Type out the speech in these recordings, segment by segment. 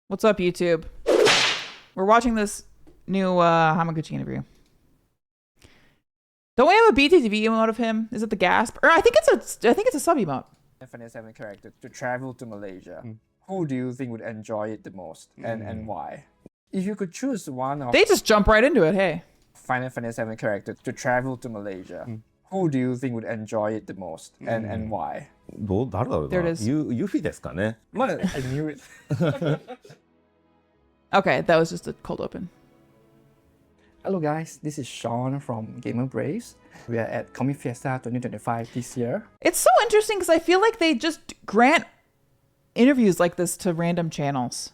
What's up, YouTube? We're watching this new Hamaguchi interview. Don't we have a BTTV emote of him? Is it the gasp? Or I think it's a sub emote. FF7 character to travel to Malaysia. Who do you think would enjoy it the most, and why? If you could choose one of They just jump right into it. Hey, Final Fantasy 7 character to travel to Malaysia, who do you think would enjoy it the most, and why? 誰だろう There な it is. ユフィですかね Well, I knew it. okay, that was just a cold open. Hello guys, this is Sean from Gamer Braves. We are at Comic Fiesta 2025 this year. It's so interesting because I feel like they just grant interviews like this to random channels.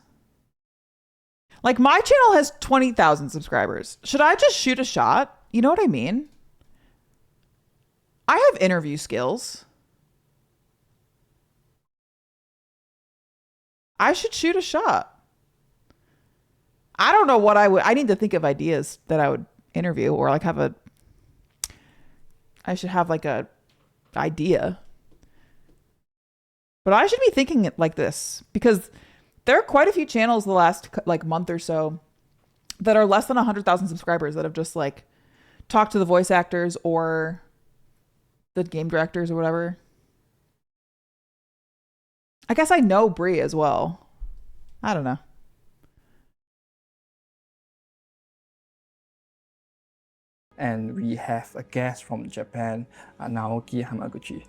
Like my channel has 20,000 subscribers. Should I just shoot a shot? You know what I mean? I have interview skills. I should shoot a shot. I don't know what I need to think of ideas that I would interview, or like I should have like a idea. But I should be thinking it like this because there are quite a few channels the last like month or so that are less than 100,000 subscribers that have just like talked to the voice actors or the game directors or whatever. I guess I know Brie as well. I don't know. And we have a guest from Japan, Naoki Hamaguchi.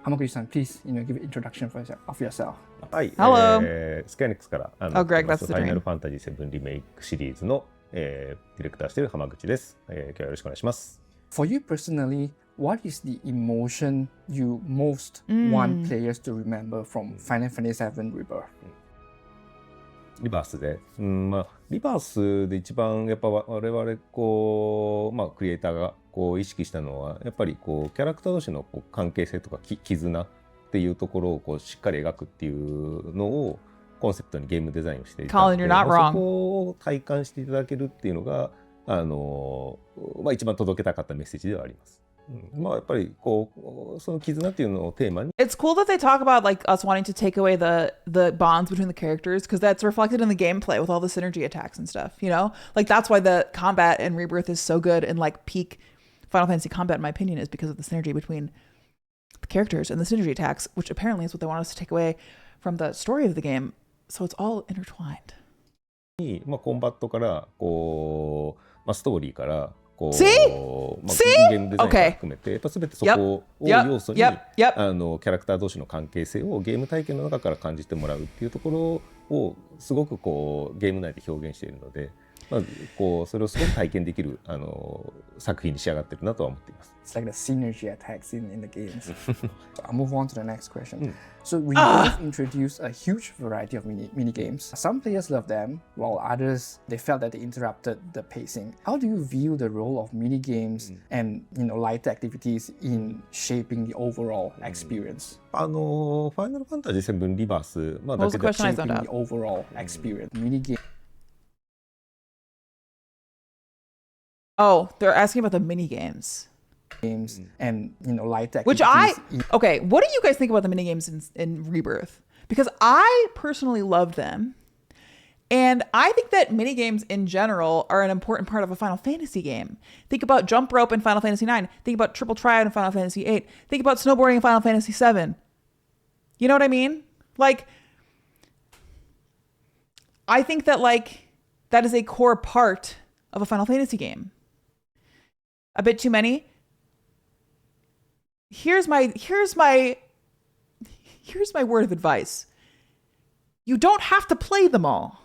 Hamaguchi-san, please, give an introduction of yourself. はい、 Hello. スカイネックスからOh, Greg, フ that's the ァイナ dream. ルファンタジー7リメイクシリーズの、ディレクターしている浜口です、今日はよろしくお願いします。 For you personally, what is the emotion you most want players to remember from Final Fantasy 7 Rebirth? リバースで、リバースで一番やっぱ我々こう、クリエイターがこう意識したのはやっぱりこうキャラクター同士のこう関係性とか絆っていうところをこうしっかり描くっていうのをコンセプトにゲームデザインをしていたの Colin, で、 you're not そ wrong. こを体感していただけるっていうのが一番届けたかったメッセージではあります。やっぱりこうその絆っていうのをテーマに It's cool that they talk about like us wanting to take away the bonds between the characters because that's reflected in the gameplay with all the synergy attacks and stuff, you know? Like that's why the combat in Rebirth is so good and like peak Final Fantasy combat in my opinion is because of the synergy between the characters and the synergy attacks, which apparently is what they want us to take away from the story of the game. So it's all intertwined. コンバットからこう、ストーリーからこう、See? ゲームデザインから含めて、やっぱ全てそこを要素に、キャラクター同士の関係性をゲーム体験の中から感じてもらうっていうところをすごくこうゲーム内で表現しているので、こうそれをすごく体験できる作品に仕上がってるなとは思っています。It's like the synergy attacks in the games. I'll move on to the next question. So we both introduced a huge variety of mini games. Some players love them, while others they felt that they interrupted the pacing. How do you view the role of mini games and light activities in shaping the overall experience? ファイナルファンタジー7リバース、What was the question I zoned Shaping out? the overall experience. Mini game. Oh, they're asking about the mini games. And light activities. Which okay, what do you guys think about the mini games in Rebirth? Because I personally love them. And I think that mini games in general are an important part of a Final Fantasy game. Think about jump rope in Final Fantasy 9. Think about triple triad in Final Fantasy 8. Think about snowboarding in Final Fantasy 7. You know what I mean? Like, I think that like that is a core part of a Final Fantasy game. A bit too many. Here's my word of advice. You don't have to play them all.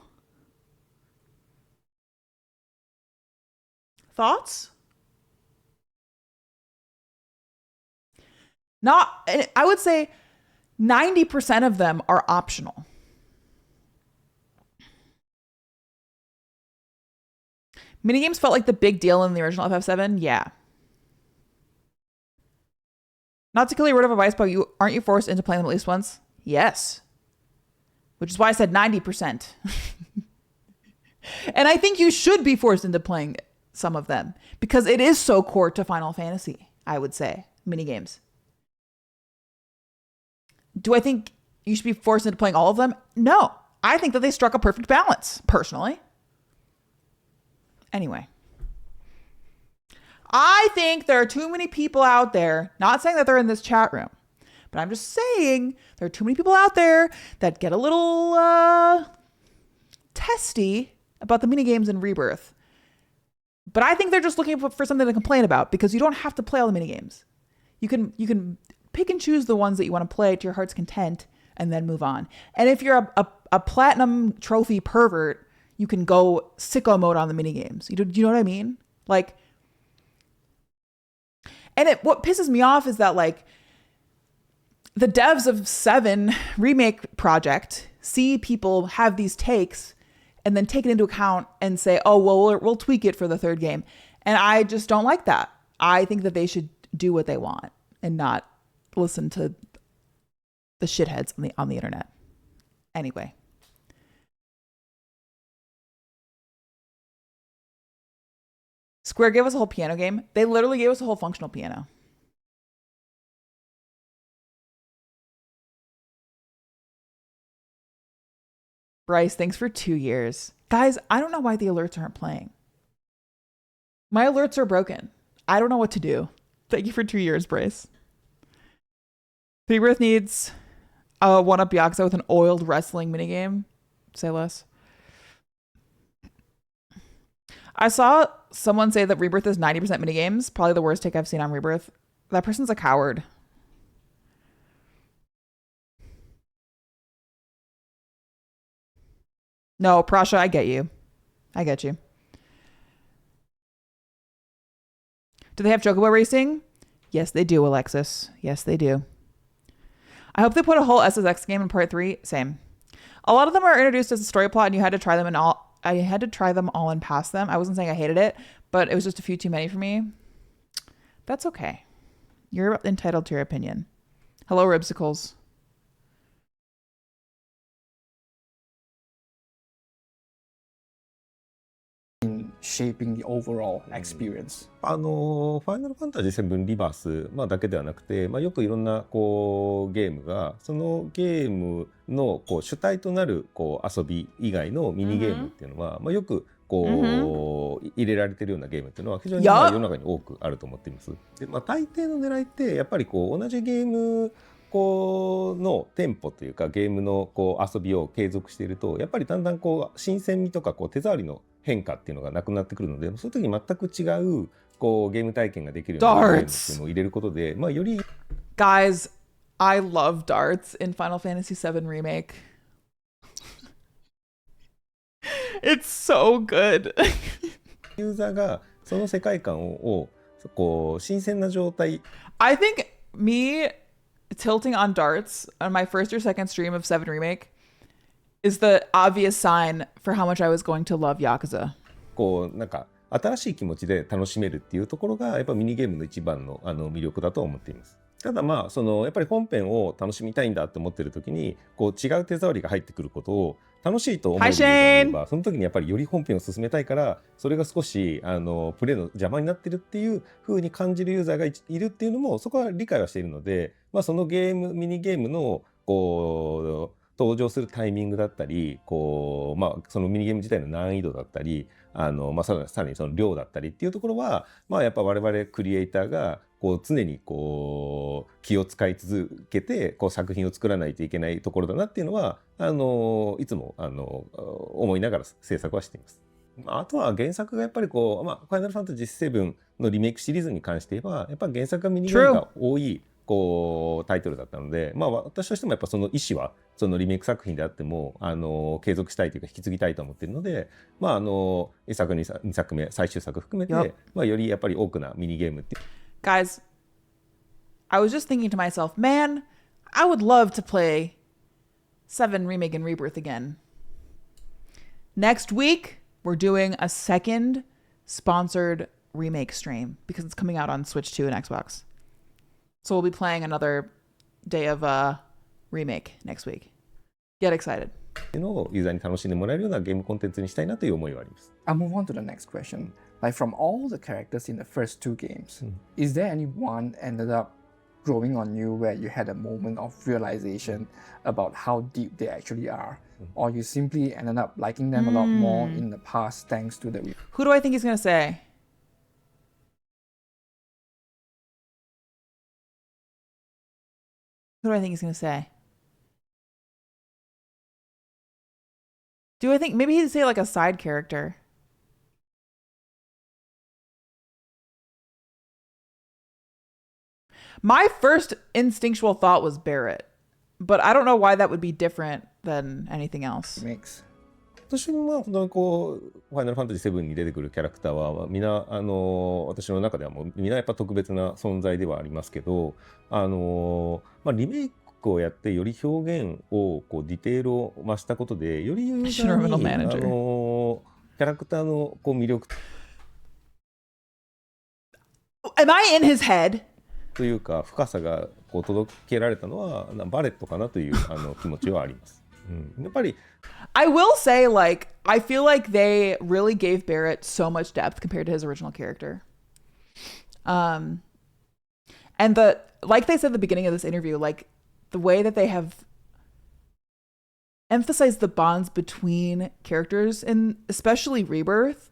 Thoughts? I would say 90% of them are optional. Minigames felt like the big deal in the original FF7? Yeah. Not to kill your word of advice, but aren't you forced into playing them at least once? Yes. Which is why I said 90%. And I think you should be forced into playing some of them because it is so core to Final Fantasy, I would say, minigames. Do I think you should be forced into playing all of them? No. I think that they struck a perfect balance, personally. Anyway. I think there are too many people out there, not saying that they're in this chat room, but I'm just saying there are too many people out there that get a little testy about the minigames in Rebirth. But I think they're just looking for something to complain about, because you don't have to play all the minigames. You can pick and choose the ones that you want to play to your heart's content and then move on. And if you're a platinum trophy pervert, you can go sicko mode on the minigames. Do you know what I mean? Like, and what pisses me off is that, like, the devs of 7 remake project see people have these takes and then take it into account and say, oh, well, we'll tweak it for the third game. And I just don't like that. I think that they should do what they want and not listen to the shitheads on the internet. Anyway. Square gave us a whole piano game. They literally gave us a whole functional piano. Bryce, thanks for 2 years. Guys, I don't know why the alerts aren't playing. My alerts are broken. I don't know what to do. Thank you for 2 years, Bryce. Rebirth needs a one-up Yakuza with an oiled wrestling minigame. Say less. I saw someone say that Rebirth is 90% minigames. Probably the worst take I've seen on Rebirth. That person's a coward. No, Prasha, I get you. I get you. Do they have Chocobo racing? Yes, they do, Alexis. Yes, they do. I hope they put a whole SSX game in part 3. Same. A lot of them are introduced as a story plot, and you had to try them I had to try them all and pass them. I wasn't saying I hated it, but it was just a few too many for me. That's okay. You're entitled to your opinion. Hello, Ribsicles. In shaping the overall experience. ファイナルファンタジー7リバース、だけではなくて、よくいろんなこうゲームがそのゲームのこう主体となるこう遊び以外のミニゲームっていうのは、よくこう入れられてるようなゲームっていうのは非常に世の中に多くあると思っています。で、大抵の狙いってやっぱりこう同じゲームこうのテンポというかゲームのこう遊びを継続していると、やっぱりだんだんこう新鮮味とかこう手触りの変化っていうのがなくなってくるので、そういう時に全く違うこうゲーム体験ができるようなゲームっていうのを入れることで、より Guys, I love darts in Final Fantasy VII Remake. It's so good. ユーザーがその世界観をこう新鮮な状態。I think me tilting on darts on my first or second stream of 7 Remake is the obvious sign for how much I was going to love Yakuza. こうなんか新しい気持ちで楽しめるっていうところがやっぱミニゲームの一番の魅力だと思っています。ただそのやっぱり本編を楽しみたいんだと思ってる時にこう違う手触りが入ってくることを楽しいと思う人がいれば、その時にやっぱりより本編を進めたいからそれが少しプレイの邪魔になってるっていう風に感じるユーザーがいるっていうのもそこは理解はしているので、そのミニゲームのこう登場するタイミングだったりこう、そのミニゲーム自体の難易度だったりさらにその量だったりっていうところは、やっぱ我々クリエイターがこう常にこう気を使い続けてこう作品を作らないといけないところだなっていうのはいつも思いながら制作はしています。あとは原作がやっぱりこう、ファイナルファンタジー7のリメイクシリーズに関して言えばやっぱ原作がミニゲームが多いこうタイトルだったので、私としてもやっぱその意思はそのリメイク作品であっても継続したいというか引き継ぎたいと思っているので、1作2作目最終作含めて、よりやっぱり多くなミニゲームって。Guys, I was just thinking to myself, man, I would love to play 7 Remake and Rebirth again. Next week, we're doing a second sponsored remake stream because it's coming out on Switch 2 and Xbox. So we'll be playing another day of remake next week. Get excited. のユーザーに楽しんでもらえるようなゲームコンテンツにしたいなという思いはあります。I'll move on to the next question. Like from all the characters in the first 2 games, is there any one ended up growing on you where you had a moment of realization about how deep they actually are? Or you simply ended up liking them a lot more in the past thanks to the... Who do I think he's going to say? Who do I think he's going to say? Do I think maybe he'd say like a side character? My first instinctual thought was Barrett, but I don't know why that would be different than anything else. Makes. 私も本当にこうファイナルファンタジー7に出てくるキャラクターはみんな私の中ではもうみんなやっぱ特別な存在ではありますけど、リメイクをやってより表現をこうディテールを増したことでよりユーザーにキャラクターのこう魅力 Am I in his head? というか深さがこう届けられたのはバレットかなという気持ちはあります。やっぱり I will say, like, I feel like they really gave Barrett so much depth compared to his original character. And like they said at the beginning of this interview, like the way that they have emphasized the bonds between characters in especially Rebirth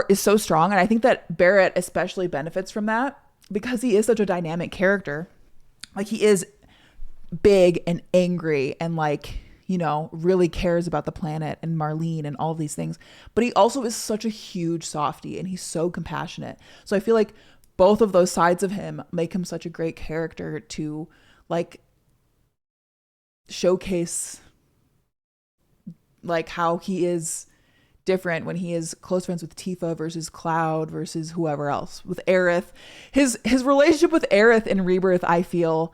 is so strong. And I think that Barrett especially benefits from that because he is such a dynamic character. Like he is big and angry and like, you know, really cares about the planet and Marlene and all these things. But he also is such a huge softie and he's so compassionate. So I feel like both of those sides of him make him such a great character to like showcase like how he is different when he is close friends with Tifa versus Cloud versus whoever else. With Aerith. His relationship with Aerith in Rebirth, I feel,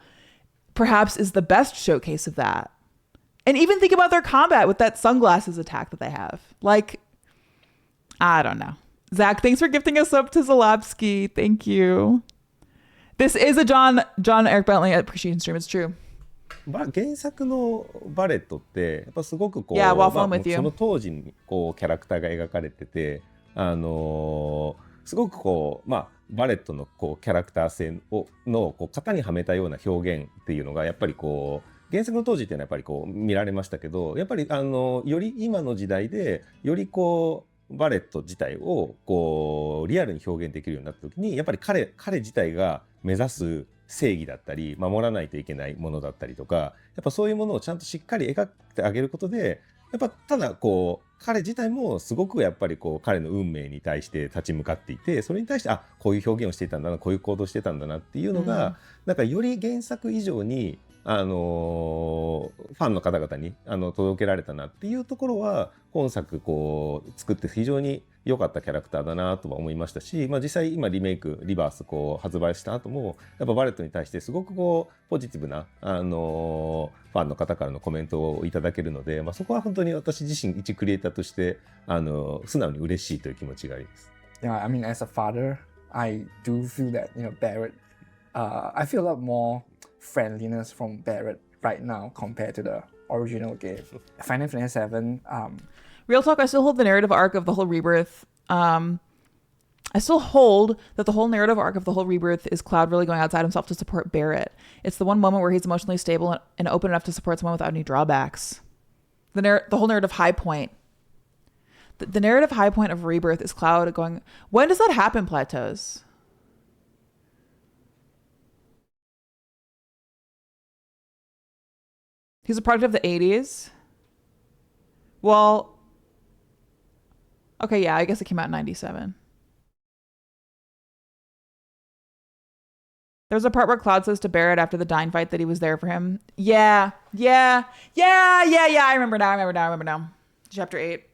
perhaps is the best showcase of that. And even think about their combat with that sunglasses attack that they have. Like, I don't know. Zach, thanks for gifting us up to Zalapsky. Thank you. This is a John Eric Bentley appreciation stream. It's true. 原作のバレットってやっぱすごくこう、Yeah, waffle with you. その当時にこうキャラクターが描かれてて、すごくこうバレットのこうキャラクター性のこう型にはめたような表現っていうのがやっぱりこう原作の当時っていうのはやっぱりこう見られましたけど、やっぱりより今の時代でよりこうバレット自体をこうリアルに表現できるようになった時にやっぱり彼自体が目指す正義だったり守らないといけないものだったりとか、やっぱそういうものをちゃんとしっかり描いてあげることで、やっぱただこう彼自体もすごくやっぱりこう彼の運命に対して立ち向かっていて、それに対してこういう表現をしていたんだな、こういう行動してたんだなっていうのが、なんかより原作以上にファンの方々に届けられたなっていうところは本作こう作って非常に良かったキャラクターだなとは思いましたし、実際今リメイクリバースこう発売した後もやっぱバレットに対してすごくこうポジティブなファンの方からのコメントをいただけるので、そこは本当に私自身一クリエイターとして素直に嬉しいという気持ちがあります。Yeah, I mean, as a father, I do feel that, you know, Barrett, I feel a lot more friendliness from Barrett right now compared to the original game. Final Fantasy VII. Real talk, I still hold the narrative arc of the whole Rebirth. I still hold that the whole narrative arc of the whole Rebirth is Cloud really going outside himself to support Barrett. It's the one moment where he's emotionally stable and open enough to support someone without any drawbacks. The whole narrative high point. The narrative high point of Rebirth is Cloud going... When does that happen, Plateaus? He's a product of the 80s. Well... Okay, yeah, I guess it came out in 97. There's a part where Cloud says to Barrett after the Dyne fight that he was there for him. Yeah. I remember now. Chapter 8.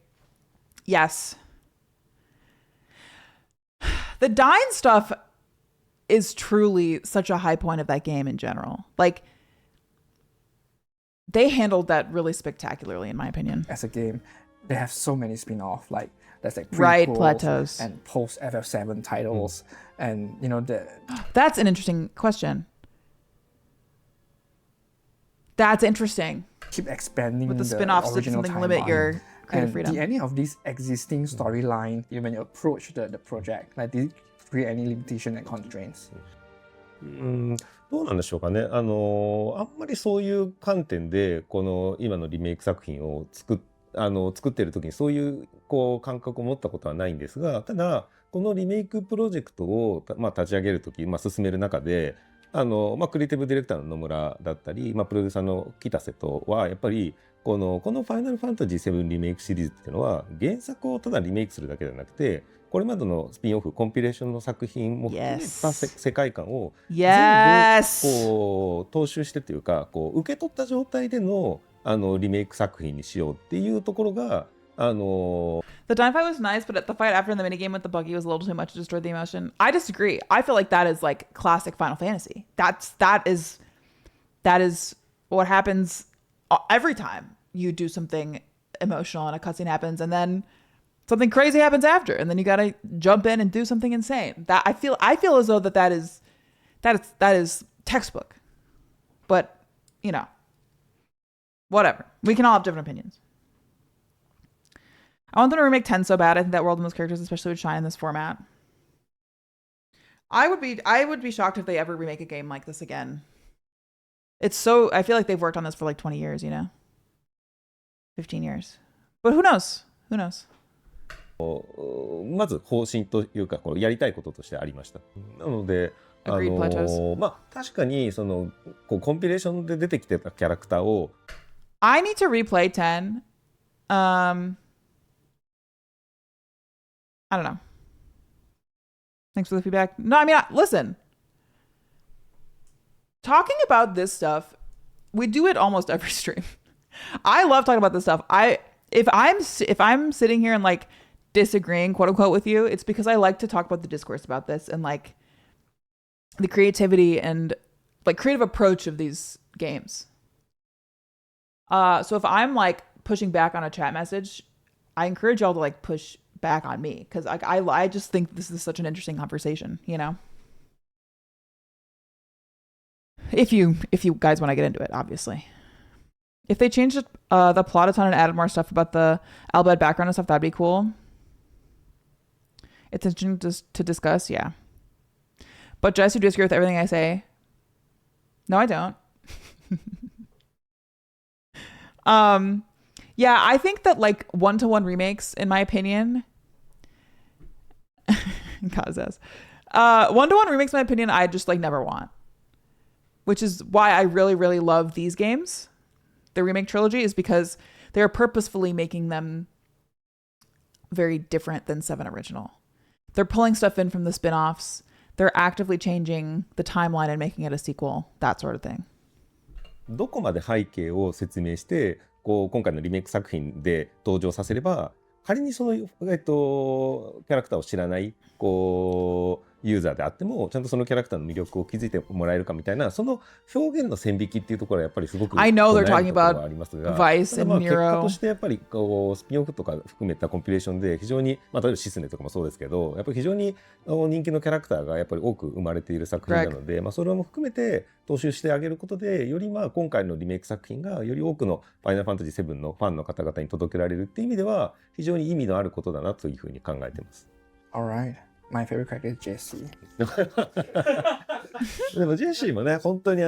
Yes. The Dyne stuff is truly such a high point of that game in general. Like, they handled that really spectacularly, in my opinion. As a game, they have so many spin-off, like there's like prequels Plateaus and post FF7 titles, and you know that's an interesting question. That's interesting. Keep expanding with the spin-offs to something limit your creative freedom. Did any of these existing storyline, when you approach the project, like did it create any limitation and constraints? どうなんでしょうかね。あんまりそういう観点で、この今のリメイク作品を作ってる時にそういうこう感覚を持ったことはないんですが、ただ、このリメイクプロジェクトを、立ち上げる時、進める中で、クリエイティブディレクターの野村だったり、プロデューサーの北瀬とは、やっぱり、このファイナルファンタジー7リメイクシリーズっていうのは、原作をただリメイクするだけじゃなくて、これまでのスピンオフ、コンピレーションの作品も含めた世界観を全部こう踏襲してというか、こう受け取った状態でのリメイク作品にしようっていうところが、The time fight was nice, but the fight after in the minigame with the buggy was a little too much to destroy the emotion. I disagree. I feel like that is like classic Final Fantasy. That is what happens every time you do something emotional and a cutscene happens, and then something crazy happens after, and then you gotta jump in and do something insane. That I feel as though that is textbook. But you know, whatever. We can all have different opinions. I want them to remake 10 so bad. I think that world and those characters especially would shine in this format. I would be shocked if they ever remake a game like this again. I feel like they've worked on this for like 20 years, 15 years. But who knows? まず方針というか、こうやりたいこととしてありました。なので、確かにこうコンピレーションで出てきてたキャラクターを I need to replay 10. I don't know. Thanks for the feedback. No, I mean, listen. Talking about this stuff, we do it almost every stream. I love talking about this stuff. If I'm sitting here and like disagreeing, quote unquote, with you, it's because I like to talk about the discourse about this and like the creativity and like creative approach of these games. So if I'm like pushing back on a chat message, I encourage y'all to like push back on me because I just think this is such an interesting conversation, If you guys want to get into it, obviously. If they changed the plot a ton and added more stuff about the Albed background and stuff, that'd be cool. It's interesting to discuss, yeah. But Jess, you disagree with everything I say? No, I don't. Yeah, I think that like one-to-one remakes, in my opinion, God says, one-to-one remakes, in my opinion, I just like never want. Which is why I really, really love these games. The remake trilogy is because they're purposefully making them very different than 7 original. They're pulling stuff in from the spin-offs. They're actively changing the timeline and making it a sequel, that sort of thing. どこまで背景を説明してこう今回のリメイク作品で登場させれば仮にその、キャラクターを知らないこうユーザーであってもちゃんとそのキャラクターの魅力を気づいてもらえるかみたいなその表現の線引きっていうところはやっぱりすごく I know they're talking ありますが Vice and 結果 Nero としてやっぱりこうスピンオフとか含めたコンピレーションで非常に、例えばシスネとかもそうですけどやっぱり非常に人気のキャラクターがやっぱり多く生まれている作品なので、それも含めて踏襲してあげることでより今回のリメイク作品がより多くのファイナルファンタジー7のファンの方々に届けられるっていう意味では非常に意味のあることだなというふうに考えています。Alright. My favorite character is Jessie. でもジェシーもね本当に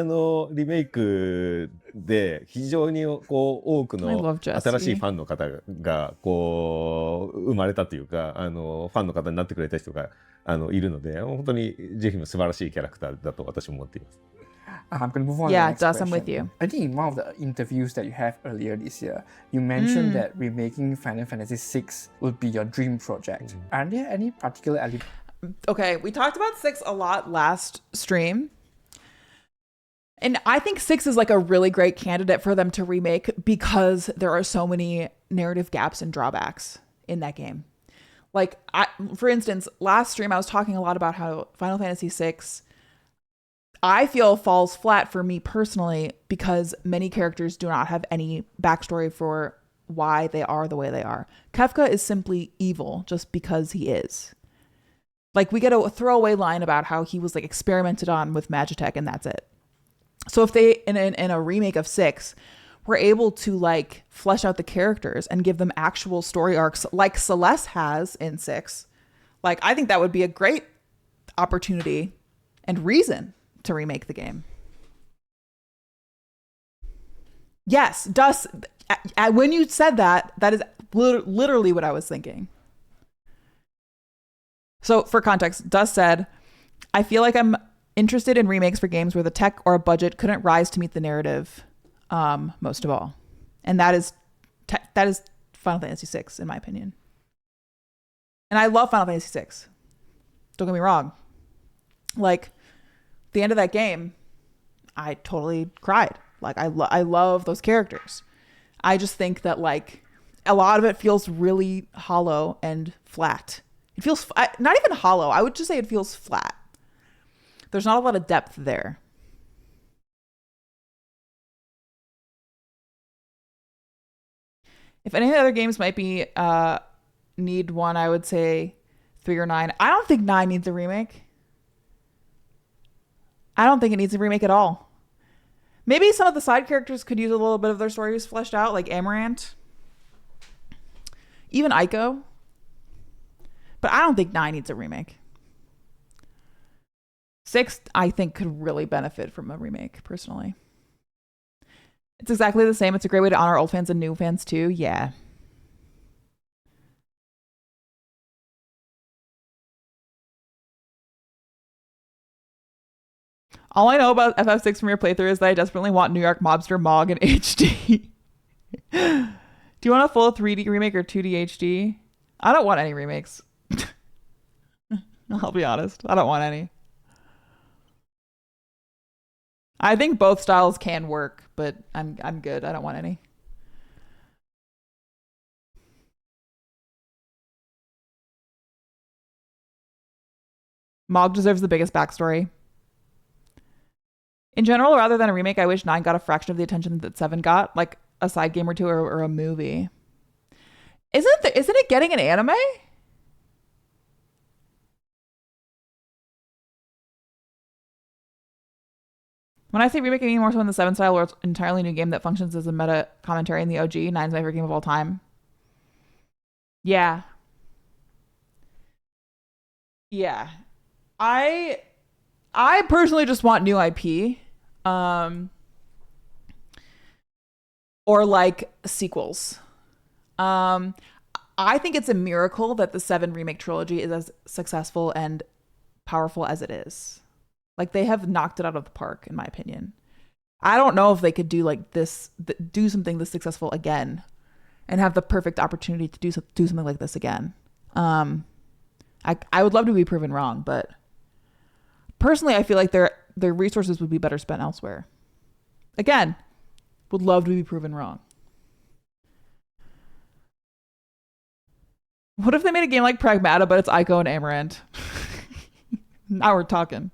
リメイクで非常にこう多くの新しいファンの方がこう生まれたというかファンの方になってくれた人がいるので本当にジェシーも素晴らしいキャラクターだと私も思っています。I'm going to move on Yeah, to the next Dust, I'm with question. you. I think in one of the interviews that you have earlier this year, you mentioned that remaking Final Fantasy VI would be your dream project. Are there any particular elements? Okay, we talked about 6 a lot last stream. And I think 6 is like a really great candidate for them to remake because there are so many narrative gaps and drawbacks in that game. Like, for instance, last stream I was talking a lot about how Final Fantasy VI I feel falls flat for me personally because many characters do not have any backstory for why they are the way they are. Kefka is simply evil just because he is. Like, we get a throwaway line about how he was like experimented on with Magitech and that's it. So if they in a remake of 6 were able to like flesh out the characters and give them actual story arcs like Celeste has in 6, like I think that would be a great opportunity and reason to remake the game. Yes, Dust. When you said that, that is literally what I was thinking. So for context, Dust said, I feel like I'm interested in remakes for games where the tech or a budget couldn't rise to meet the narrative most of all. And that is Final Fantasy VI, in my opinion. And I love Final Fantasy VI. Don't get me wrong. Like, the end of that game, I totally cried. Like, I love those characters. I just think that, like, a lot of it feels really hollow and flat. It feels, not even hollow. I would just say it feels flat. There's not a lot of depth there. If any of the other games might be need one, I would say 3 or 9. I don't think 9 needs a remake. I don't think it needs a remake at all. Maybe some of the side characters could use a little bit of their stories fleshed out, like Amarant. Even Aiko. But I don't think 9 needs a remake. 6, I think, could really benefit from a remake, personally. It's exactly the same. It's a great way to honor old fans and new fans, too. Yeah. All I know about FF6 from your playthrough is that I desperately want New York Mobster Mog in HD. Do you want a full 3D remake or 2D HD? I don't want any remakes. I'll be honest. I don't want any. I think both styles can work, but I'm good. I don't want any. Mog deserves the biggest backstory. In general, rather than a remake, I wish 9 got a fraction of the attention that 7 got, like a side game or two or a movie. Isn't it getting an anime? When I say remake, I mean more so in the 7 style, where it's an entirely new game that functions as a meta commentary in the OG. 9's my favorite game of all time. Yeah. Yeah. I personally just want new IP. Or like sequels. I think it's a miracle that the 7 remake trilogy is as successful and powerful as it is. Like, they have knocked it out of the park, in my opinion. I don't know if they could do like this, do something this successful again, and have the perfect opportunity to do something like this again. I would love to be proven wrong, but personally, I feel like their resources would be better spent elsewhere. Again, would love to be proven wrong. What if they made a game like Pragmata, but it's Aiko and Amarant? Now we're talking.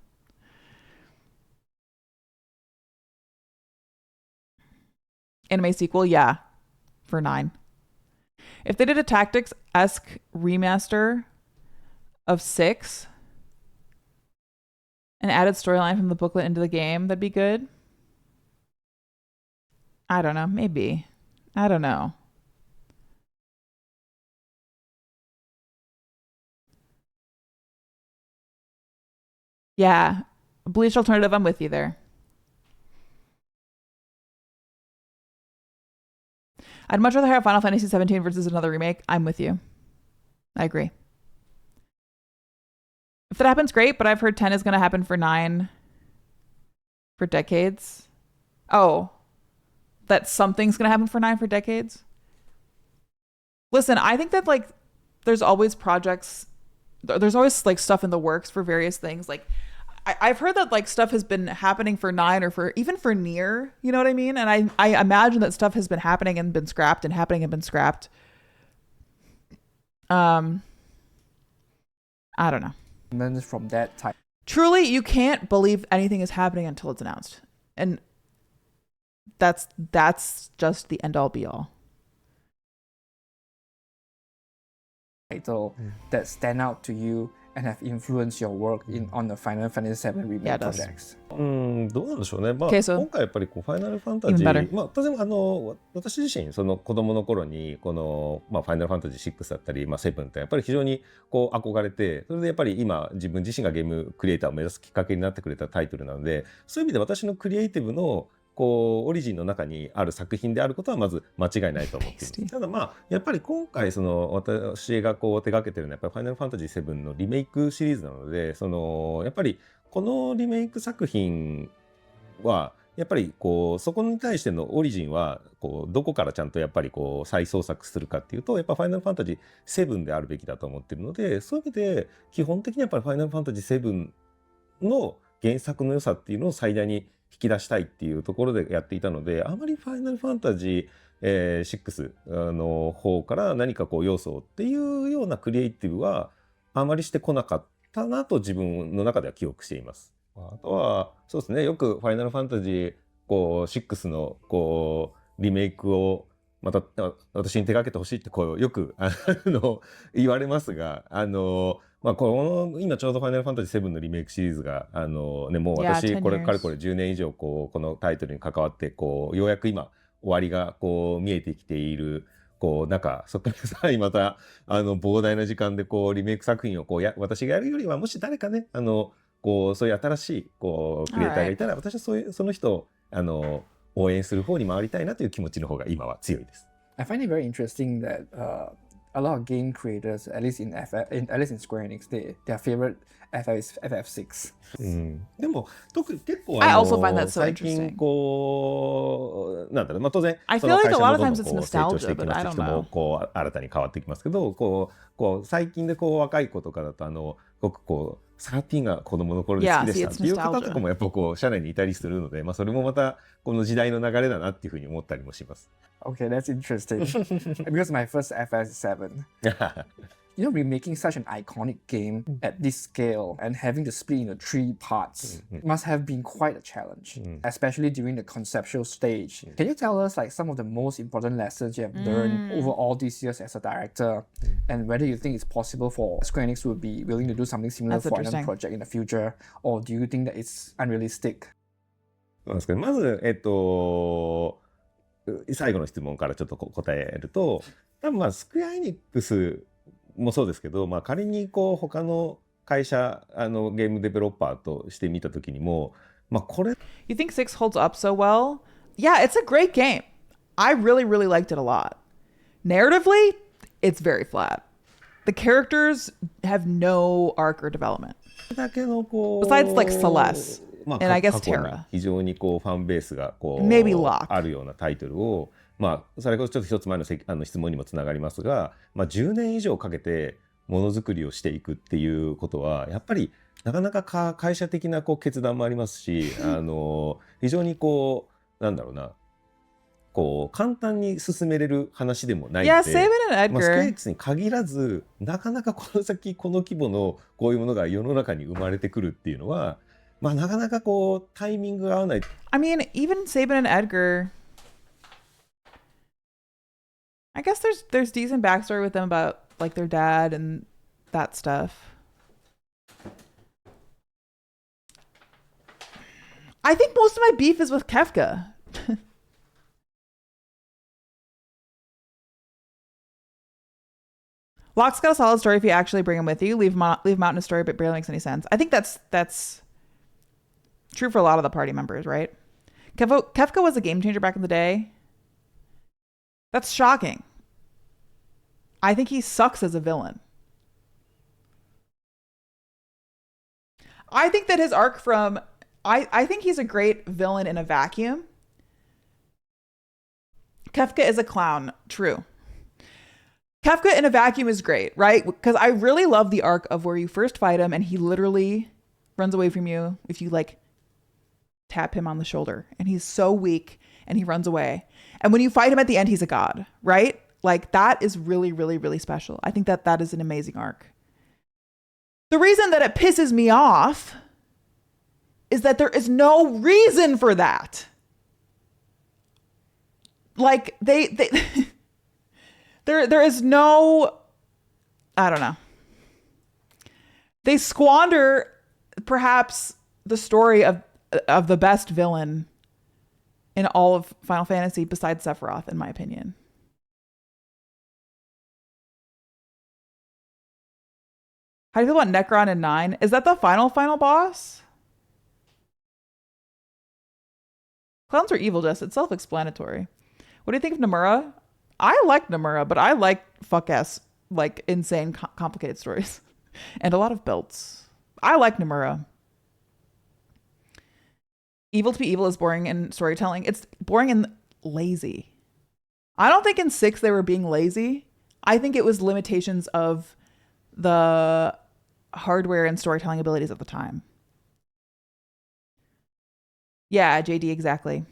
Anime sequel, yeah, for 9. If they did a Tactics-esque remaster of 6 and added storyline from the booklet into the game, that'd be good. I don't know, maybe. I don't know. Yeah, Bleach alternative, I'm with you there. I'd much rather have Final Fantasy 17 versus another remake. I'm with you. I agree. If that happens, great, but I've heard 10 is going to happen for 9 for decades. Oh, that something's going to happen for 9 for decades? Listen, I think that, like, there's always projects, there's always, like, stuff in the works for various things. Like, I've heard that, like, stuff has been happening for 9 or for even for Nier, you know what I mean? And I imagine that stuff has been happening and been scrapped and happening and been scrapped. I don't know. And from that type. Truly, you can't believe anything is happening until it's announced. And that's just the end all be all. Title that stand out to you and have influenced your work on the Final Fantasy VII remake Yeah, it does. projects? どうなんでしょうね。まあ、 Okay, so 今回やっぱりこうファイナルファンタジ even better. ー、まあ、当然私自身その子供の頃にこの、まあ、ファイナルファンタジー6だったり、まあ、7ってやっぱり非常にこう憧れて、それでやっぱり今自分自身がゲームクリエイターを目指すきっかけになってくれたタイトルなので、そういう意味で私のクリエイティブのこうオリジンの中にある作品であることはまず間違いないと思っています。ただまあやっぱり今回その私がこう手掛けてるのはやっぱりファイナルファンタジー7のリメイクシリーズなので、そのやっぱりこのリメイク作品はやっぱりこうそこに対してのオリジンはこうどこからちゃんとやっぱりこう再創作するかっていうと、やっぱファイナルファンタジー7であるべきだと思ってるので、そういう意味で基本的にやっぱりファイナルファンタジー7の原作の良さっていうのを最大に引き出したいっていうところでやっていたので、あまりファイナルファンタジー、6の方から何かこう要素っていうようなクリエイティブはあまりしてこなかったなと自分の中では記憶しています。あとはそうですね、よくファイナルファンタジーこう6のこうリメイクをまた私に手掛けてほしいってこうよく言われますが、まあ、この今ちょうどファイナルファンタジー7のリメイクシリーズがもう私 Yeah, これ 10 years. かれこれ10年以上このタイトルに関わってこうようやく今終わりがこう見えてきているこう中、そこからさらにまた膨大な時間でこうリメイク作品をこう私がやるよりは、もし誰かねこうそういう新しいこうクリエイターがいたら、私はその人を応援する方に回りたいなという気持ちの方が今は強いです。I find it very interesting that a lot of game creators, at least in Square Enix, their favorite FF is FF6. でも結構 I also find that so 最近 interesting. こうなんだろう、まあ、当然 I そ feel の like 会 a 社 lot も of どん times どん it's こう成長してい nostalgia, き but ます I し、 don't 人も know. こう新たに変わってきますけど、こう最近でこう若い子とかだと僕こう13が子供の頃に好きでした Yeah, see, っていう方 it's とかもやっぱこう社内にいたりするので、まあ、それもまたこの時代の流れだなっていうふうに思ったりもします。Okay, that's interesting. Because my first FF7. You know, remaking such an iconic game at this scale and having to split into 3 parts must have been quite a challenge, especially during the conceptual stage. Can you tell us like some of the most important lessons you have learned over all these years as a director, and whether you think it's possible for Square Enix to be willing to do something similar That's for another interesting. project in the future, or do you think that it's unrealistic? そうなんですけど、まず最後の質問からちょっと答えると、多分まあスクエアエニックスもそうですけど、まあ、仮にこう他の会社ゲームデベロッパーとして見た時にも、まあ、これ You think 6 holds up so well? Yeah, it's a great game. I really, really liked it a lot. Narratively, it's very flat. The characters have no arc or development. だけのこう Besides like Celeste, まあ and I guess 過去に Terra. 非常にこうファンベースがこう Maybe Locke. あるようなタイトルを、まあ、それこそちょっと一つ前の質問にもつながりますが、まあ、10年以上かけてものづくりをしていくっていうことはやっぱりなかなか会社的なこう決断もありますし非常にこうなんだろうなこう簡単に進めれる話でもないの Yeah, で、 Saban and まあ、スクエアエニ Edgar. ックスに限らずなかなかこの先この規模のこういうものが世の中に生まれてくるっていうのは、まあ、なかなかこうタイミングが合わない。 I mean, even Saban and Edgar. I guess there's decent backstory with them about like their dad and that stuff. I think most of my beef is with Kefka. Locke's got a solid story if you actually bring him with you. Leave him out in a story, but barely makes any sense. I think that's true for a lot of the party members, right? Kefka was a game changer back in the day. That's shocking. I think he sucks as a villain. I think that his arc from... I think he's a great villain in a vacuum. Kefka is a clown. True. Kefka in a vacuum is great, right? Because I really love the arc of where you first fight him and he literally runs away from you if you like tap him on the shoulder, and he's so weak and he runs away. And when you fight him at the end, he's a god, right? Like that is really, really, really special. I think that is an amazing arc. The reason that it pisses me off is that there is no reason for that. Like they there is no, I don't know. They squander perhaps the story of the best villain in all of Final Fantasy besides Sephiroth, in my opinion. How do you feel about Necron in 9? Is that the final boss? Clowns are evil, Jess. It's self-explanatory. What do you think of Nomura? I like Nomura, but I like fuck-ass, like, insane, complicated stories. And a lot of belts. I like Nomura. Evil to be evil is boring in storytelling. It's boring and lazy. I don't think in 6 they were being lazy. I think it was limitations of the hardware and storytelling abilities at the time. Yeah, JD, exactly.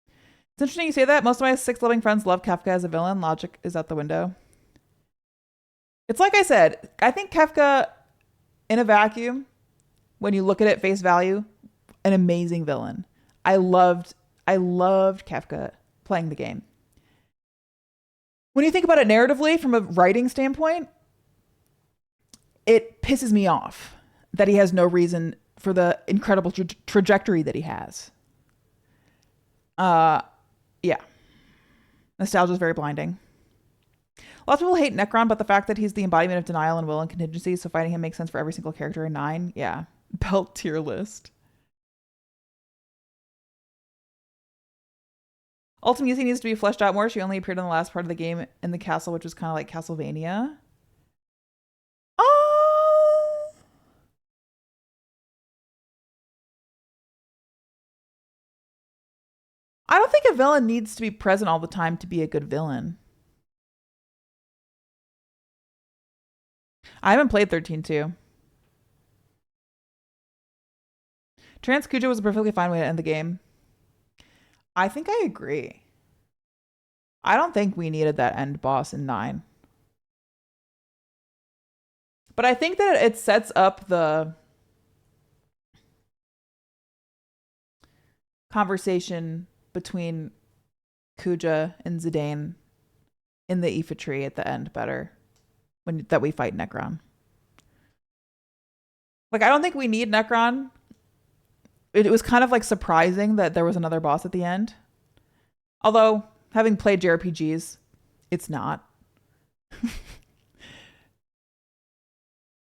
It's interesting you say that. Most of my 6 loving friends love Kefka as a villain. Logic is out the window. It's like I said, I think Kefka in a vacuum, when you look at it face value, an amazing villain. I loved Kefka playing the game. When you think about it narratively from a writing standpoint, it pisses me off that he has no reason for the incredible trajectory that he has. Yeah. Nostalgia is very blinding. Lots of people hate Necron, but the fact that he's the embodiment of denial and will and contingency, so fighting him makes sense for every single character in 9. Yeah. Belt tier list. Ultimately needs to be fleshed out more. She only appeared in the last part of the game in the castle, which was kind of like Castlevania. I don't think a villain needs to be present all the time to be a good villain. I haven't played 13-2. Trans Cujo was a perfectly fine way to end the game. I think I agree. I don't think we needed that end boss in 9. But I think that it sets up the conversation between Kuja and Zidane in the Aoife tree at the end better that we fight Necron. Like, I don't think we need Necron. It was kind of like surprising that there was another boss at the end. Although, having played JRPGs, it's not.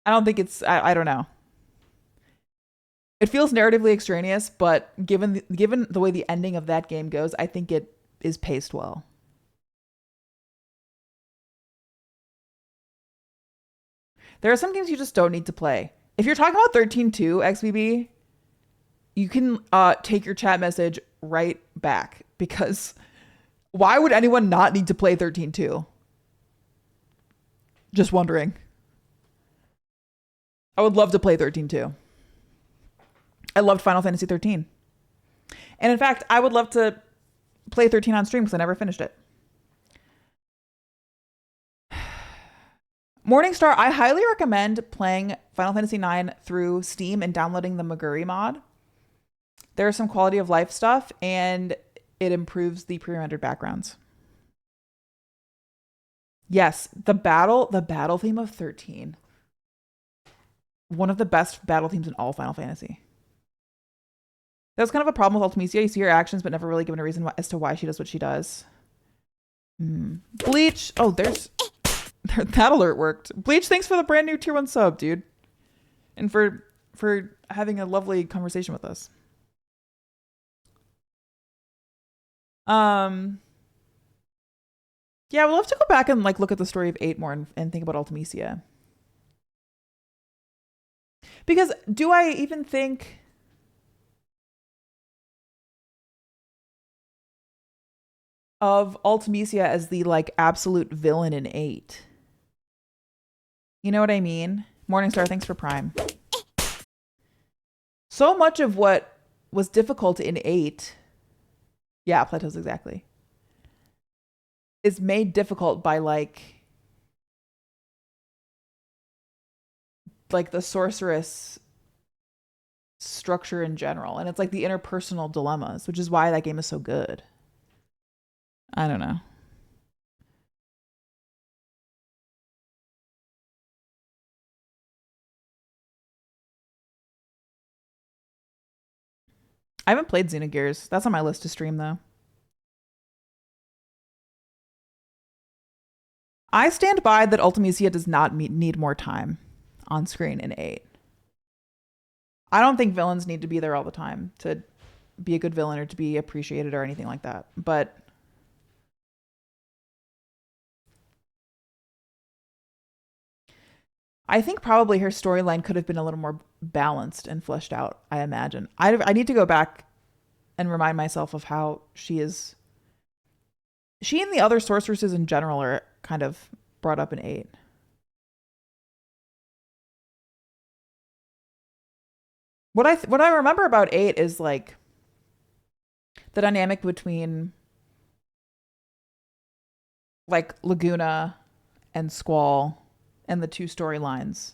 I don't think it's, I don't know. It feels narratively extraneous, but given the way the ending of that game goes, I think it is paced well. There are some games you just don't need to play. If you're talking about 13-2, XBB, you can take your chat message right back, because why would anyone not need to play 13-2? Just wondering. I would love to play 13-2. I loved Final Fantasy 13. And in fact, I would love to play 13 on stream because I never finished it. Morningstar, I highly recommend playing Final Fantasy IX through Steam and downloading the Maguri mod. There's some quality of life stuff, and it improves the pre-rendered backgrounds. Yes, the battle theme of 13. One of the best battle themes in all Final Fantasy. That's kind of a problem with Ultimecia. You see her actions, but never really given a reason as to why she does what she does. Bleach. Oh, that alert worked. Bleach, thanks for the brand new tier 1 sub, dude. And for having a lovely conversation with us. Yeah, we'll have to go back and like look at the story of 8 more and think about Ultimecia. Because do I even think of Ultimecia as the like absolute villain in 8? You know what I mean? Morningstar, thanks for Prime. So much of what was difficult in 8, yeah, Plateaus exactly, is made difficult by like the sorceress structure in general. And it's like the interpersonal dilemmas, which is why that game is so good. I don't know. I haven't played Xenogears. That's on my list to stream though. I stand by that Ultimisia does not need more time on screen in 8. I don't think villains need to be there all the time to be a good villain or to be appreciated or anything like that. But I think probably her storyline could have been a little more balanced and fleshed out, I imagine. I need to go back and remind myself of how she is. She and the other sorceresses in general are kind of brought up in 8. What I remember about 8 is like the dynamic between like Laguna and Squall and the two storylines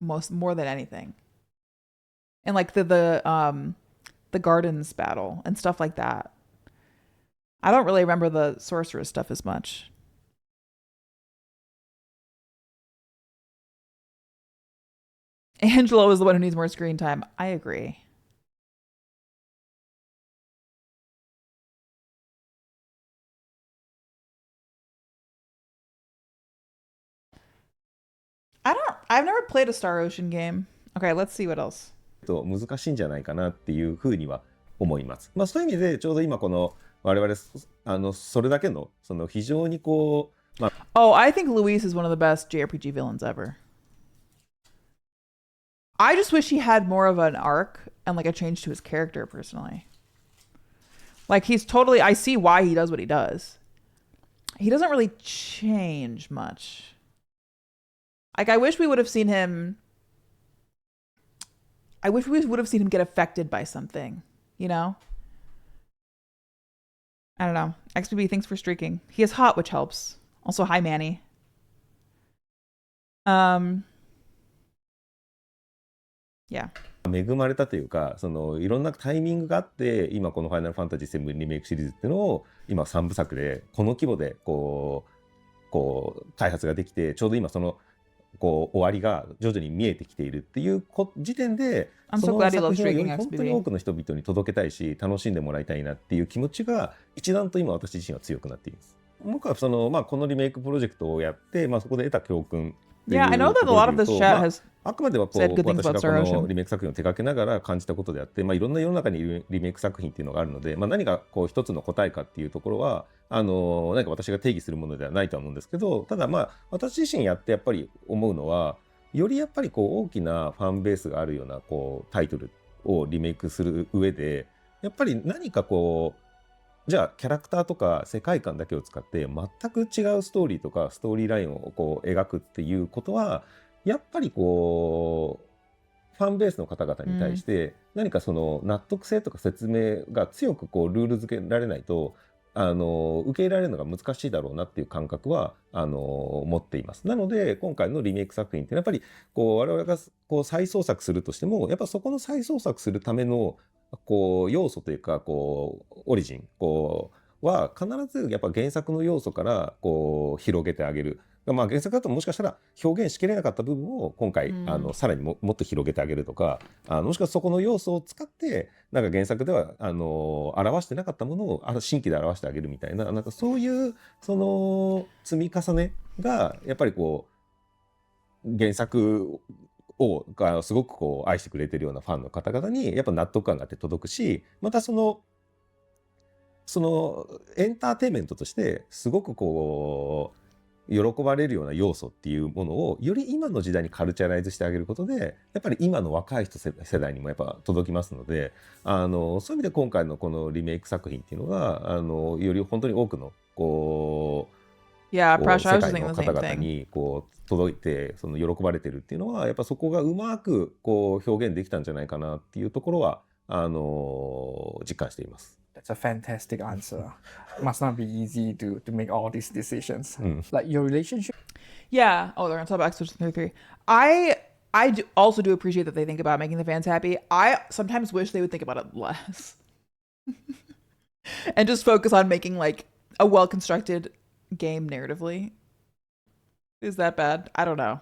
more than anything. And like the gardens battle and stuff like that. I don't really remember the sorceress stuff as much. Angelo is the one who needs more screen time. I agree. I've never played a Star Ocean game. Okay, let's see what else. 難しいんじゃないかなっていうふうには思います。まあそういう意味でちょうど今この我々それだけのその非常にこう、まあ、Oh, I think Luis is one of the best JRPG villains ever. I just wish he had more of an arc and like a change to his character personally. Like he's totally, I see why he does what he does. He doesn't really change much. Like I wish we would have seen him. I wish we would have seen him get affected by something, you know? I don't know. XBB, thanks for streaking. He is hot, which helps. Also, hi, Manny. Yeah. 恵まれたというか、そのいろんなタイミングがあって、今このファイナルファンタジー7リメイクシリーズっていうのを今3部作でこの規模でこう開発ができて、ちょうど今そのこう終わりが徐々に見えてきているっていう時点で、その作品をより本当に多くの人々に届けたいし、楽しんでもらいたいなっていう気持ちが一段と今私自身は強くなっています。僕はその、このリメイクプロジェクトをやって、そこで得た教訓。Yeah, I know that a lot of this chat has あくまではこう私がこのリメイク作品を手掛けながら感じたことであって、いろんな世の中にリメイク作品っていうのがあるので、何がこう一つの答えかっていうところは何か私が定義するものではないとは思うんですけど、ただ私自身やってやっぱり思うのは、よりやっぱりこう大きなファンベースがあるようなこうタイトルをリメイクする上で、やっぱり何かこうじゃあキャラクターとか世界観だけを使って全く違うストーリーとかストーリーラインをこう描くっていうことはやっぱりこうファンベースの方々に対して何かその納得性とか説明が強くこうルール付けられないと受け入れられるのが難しいだろうなっていう感覚は持っています。なので今回のリメイク作品ってやっぱりこう我々がこう再創作するとしてもやっぱそこの再創作するためのこう要素というかこうオリジンは必ずやっぱ原作の要素からこう広げてあげる。原作だともしかしたら表現しきれなかった部分を今回さらにもっと広げてあげるとかもしくはそこの要素を使ってなんか原作では表してなかったものを新規で表してあげるみたいななんかそういうその積み重ねがやっぱりこう原作をすごくこう愛してくれてるようなファンの方々にやっぱ納得感があって届くし、またそのエンターテインメントとしてすごくこう喜ばれるような要素っていうものをより今の時代にカルチャライズしてあげることでやっぱり今の若い人世代にもやっぱ届きますのでそういう意味で今回のこのリメイク作品っていうのがより本当に多くのこうYeah, Pressure, I 世 was 界 thinking の the 方 same 々 thing. にこう届いてその喜ばれてるっていうのはやっぱそこがうまくこう表現できたんじゃないかなっていうところは実感しています。That's a fantastic answer. Must not be easy to make all these decisions. Like your relationship. Yeah. Oh, they're on top of Expedition 33. I also do appreciate that they think about making the fans happy. I sometimes wish they would think about it less and just focus on making like a well-constructed game narratively. Is that bad? I don't know.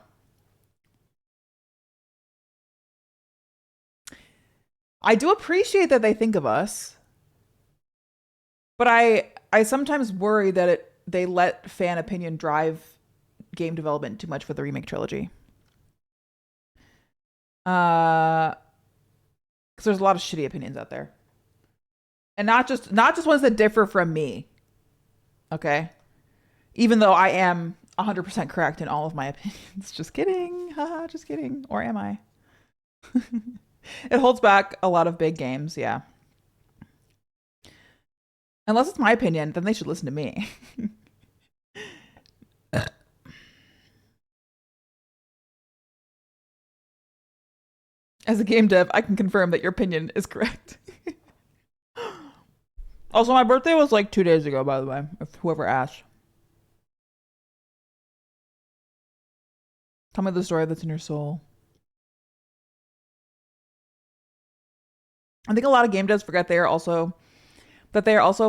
I do appreciate that they think of us, but I sometimes worry that they let fan opinion drive game development too much for the remake trilogy. Because there's a lot of shitty opinions out there, and not just ones that differ from me. Okay, even though I am 100% correct in all of my opinions. Just kidding, haha, just kidding. Or am I? It holds back a lot of big games, yeah. Unless it's my opinion, then they should listen to me. As a game dev, I can confirm that your opinion is correct. Also, my birthday was like 2 days ago, by the way, if whoever asked. Tell me the story that's in your soul. I think a lot of game devs forget they are also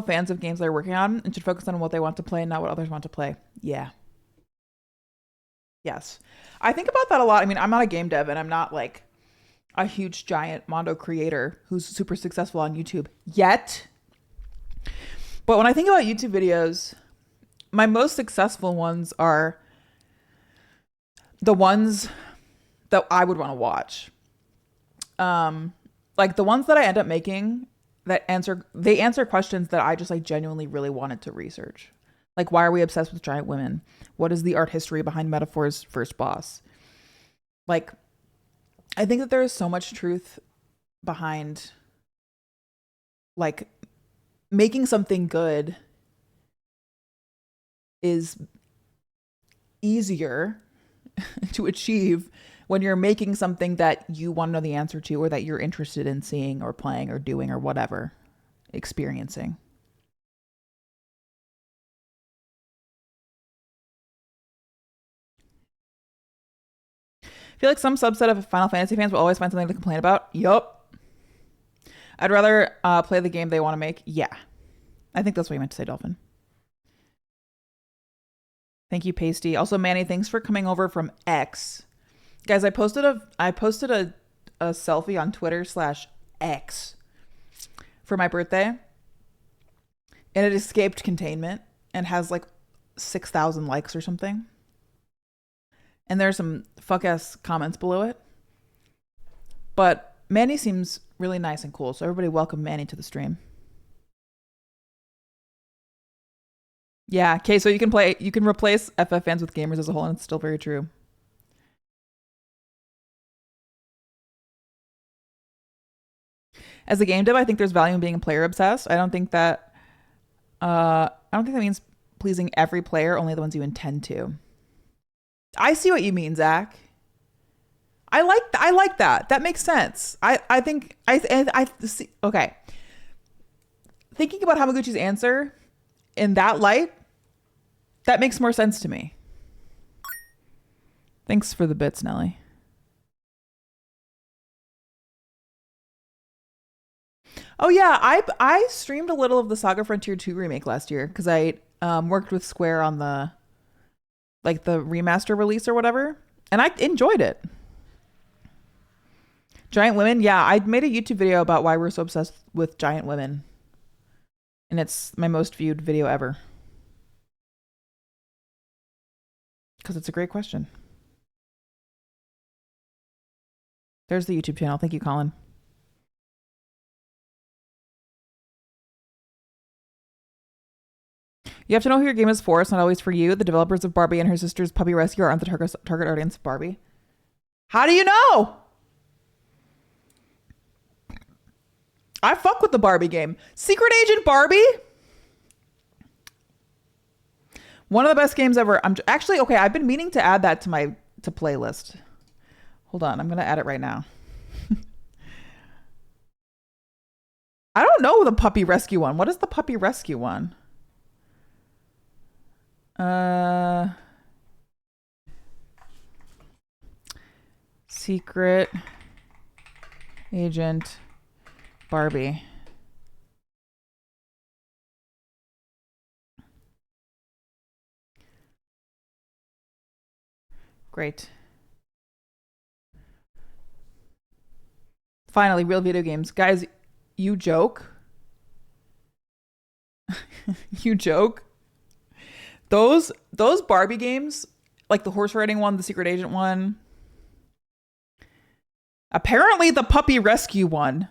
fans of games they're working on and should focus on what they want to play and not what others want to play. Yeah. Yes. I think about that a lot. I mean, I'm not a game dev and I'm not like a huge giant Mondo creator who's super successful on YouTube yet. But when I think about YouTube videos, my most successful ones are the ones that I would want to watch. Like the ones that I end up making that answer questions that I just like genuinely really wanted to research. Like, why are we obsessed with giant women? What is the art history behind Metaphor's first boss? Like, I think that there is so much truth behind like making something good is easier to achieve when you're making something that you want to know the answer to or that you're interested in seeing or playing or doing or whatever, experiencing. I feel like some subset of Final Fantasy fans will always find something to complain about. Yup. I'd rather play the game they want to make. Yeah. I think that's what you meant to say, Dolphin. Thank you, Pasty. Also, Manny, thanks for coming over from X. Guys, I posted a selfie on Twitter/X for my birthday, and it escaped containment and has like 6,000 likes or something. And there's some fuck ass comments below it. But Manny seems really nice and cool, so everybody welcome Manny to the stream. Yeah, okay, so you can replace FF fans with gamers as a whole, and it's still very true. As a game dev, I think there's value in being player obsessed. I don't think that means pleasing every player, only the ones you intend to. I see what you mean, Zach. I like that. That makes sense. I think I see. Okay. Thinking about Hamaguchi's answer in that light, that makes more sense to me. Thanks for the bits, Nelly. Oh yeah, I streamed a little of the Saga Frontier 2 remake last year because I worked with Square on the remaster release or whatever, and I enjoyed it. Giant women, yeah, I made a YouTube video about why we're so obsessed with giant women, and it's my most viewed video ever because it's a great question. There's the YouTube channel. Thank you, Colin. You have to know who your game is for. It's not always for you. The developers of Barbie and her sister's Puppy Rescue aren't the target audience of Barbie. How do you know? I fuck with the Barbie game. Secret Agent Barbie? One of the best games ever. I'm actually, okay, I've been meaning to add that to my playlist. Hold on, I'm going to add it right now. I don't know the Puppy Rescue one. What is the Puppy Rescue one? Secret Agent Barbie. Great. Finally, real video games. Guys, you joke. You joke. Those Barbie games, like the horse riding one, the secret agent one. Apparently the puppy rescue one.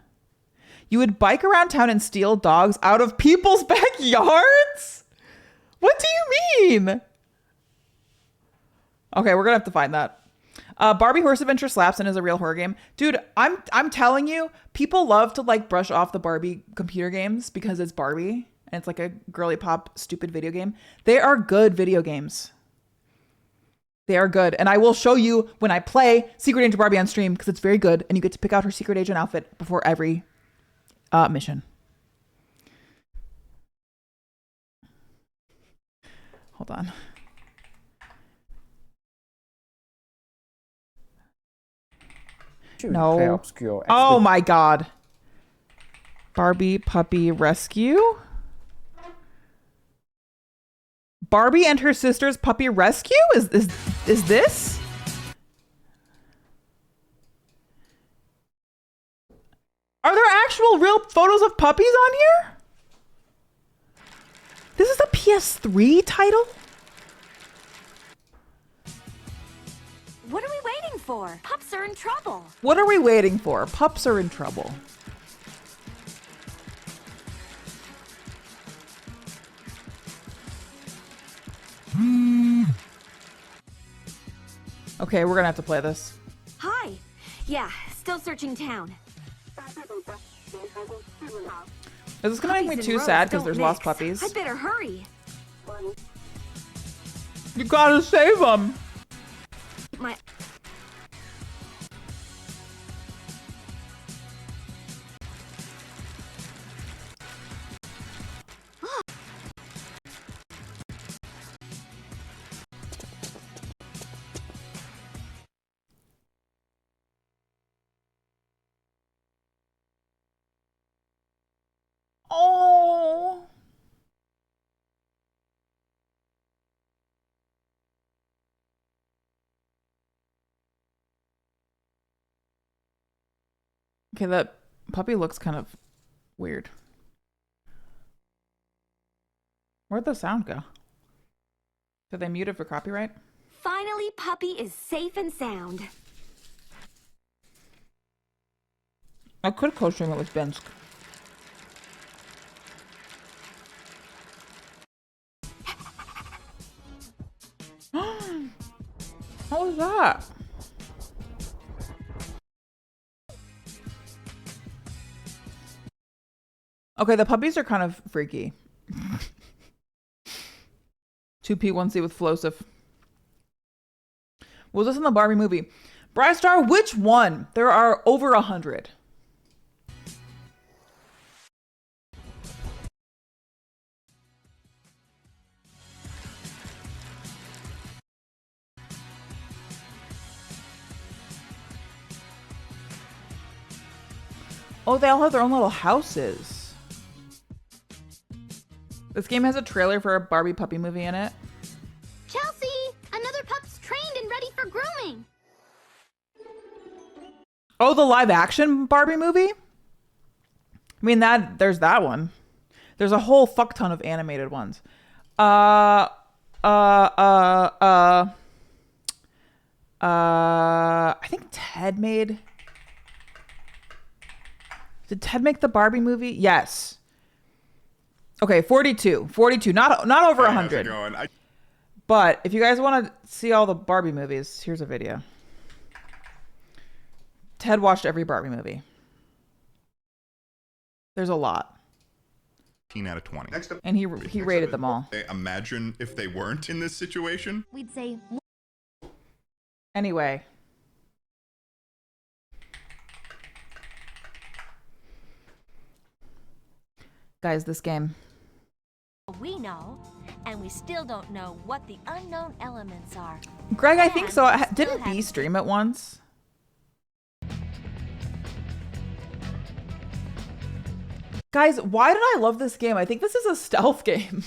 You would bike around town and steal dogs out of people's backyards? What do you mean? Okay, we're gonna have to find that. Barbie Horse Adventure Slaps In is a real horror game. Dude, I'm telling you, people love to like brush off the Barbie computer games because it's Barbie and it's like a girly pop stupid video game. They are good video games. They are good. And I will show you when I play Secret Agent Barbie on stream because it's very good and you get to pick out her secret agent outfit before every mission. Hold on. No. Oh my god. Barbie Puppy Rescue? Barbie and her sister's puppy rescue? Is this? Are there actual real photos of puppies on here? This is a PS3 title? What are we waiting for? Pups are in trouble. What are we waiting for? Pups are in trouble. Okay, we're gonna have to play this. Hi. Yeah, still searching town. Is this gonna make me too sad because there's lost puppies? I better hurry. You gotta save them. My Oh. Okay, that puppy looks kind of weird. Where'd the sound go? Did they mute it for copyright? finally, Puppy is safe and sound. I could co-stream it with Bensk. What was that? Okay, the puppies are kind of freaky. 2P, 1C with Flosif. Was this in the Barbie movie? Brystar, which one? There are over 100. Oh, they all have their own little houses. This game has a trailer for a Barbie puppy movie in it. Chelsea, another pup's trained and ready for grooming. Oh, the live action Barbie movie? I mean, there's that one. There's a whole fuck ton of animated ones. I think Ted made... Did Ted make the Barbie movie? Yes. Okay, 42. 42. Not over 100. But if you guys want to see all the Barbie movies, here's a video. Ted watched every Barbie movie. There's a lot. 10 out of 20. Next up, and he rated them all. Imagine if they weren't in this situation. We'd say... Anyway. Guys, this game. We know, and we still don't know what the unknown elements are. Greg, I think so. Didn't B stream it once? Guys, why did I love this game? I think this is a stealth game.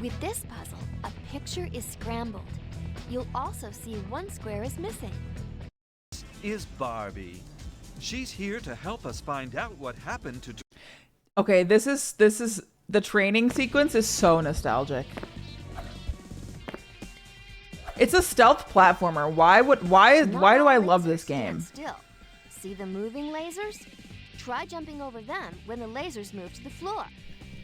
With this puzzle, a picture is scrambled. You'll also see one square is missing. Is Barbie. She's here to help us find out what happened to... Okay, this is the training sequence is so nostalgic. It's a stealth platformer. Why do I love this game? Still. See the moving lasers? Try jumping over them when the lasers move to the floor.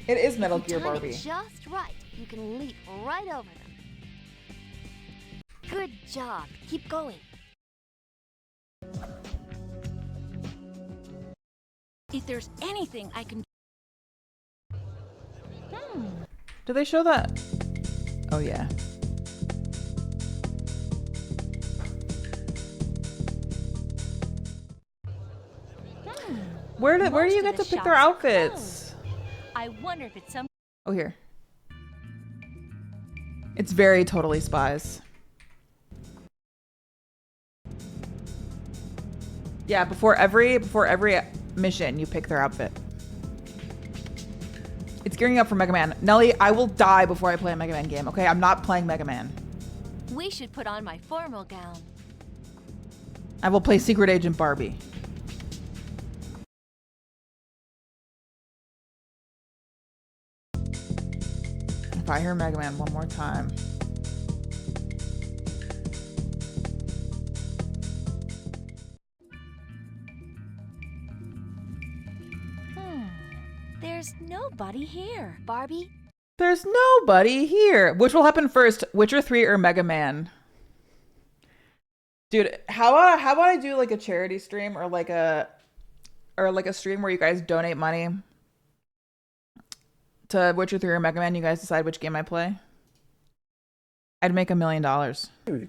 It is Metal If you Gear time it Barbie. just right, you can leap right over them. Good job. Keep going. If there's anything I can Do they show that? Oh yeah. Where do you get to pick their outfits? I wonder if it's some... Oh, here. It's very Totally Spies. Yeah, before every mission, you pick their outfit. It's gearing up for Mega Man. Nelly, I will die before I play a Mega Man game, okay? I'm not playing Mega Man. We should put on my formal gown. I will play Secret Agent Barbie. If I hear Mega Man one more time. There's nobody here. Barbie? There's nobody here. Which will happen first, Witcher 3 or Mega Man? Dude, how about I do like a charity stream or like a stream where you guys donate money to Witcher 3 or Mega Man, you guys decide which game I play? I'd make $1 million.